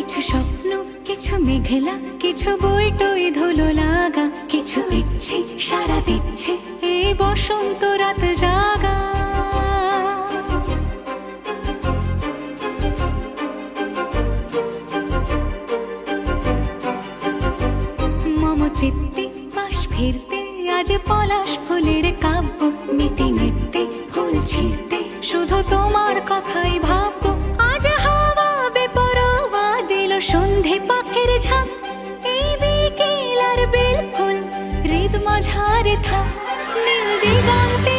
কিছু স্বপ্ন, কিছু মেঘলা, কিছু বই টই ধুলো লাগা, কিছু ইচ্ছে সারা দিচ্ছে এই বসন্ত রাত জাগা। মম চিত্তে পাশ ফিরতে আজ পলাশ ফুলের কাব্য, নিতে নৃত্যে ফুল ছিঁড়তে শুধু তোমার কথাই ভাববো। আজ হাওয়া বেপরোয়া দিল সন্ধে পাখির ঝাঁক, এই বিকেল আর বেল ফুল হৃদ মাঝারে থাক, নীল দিগন্তে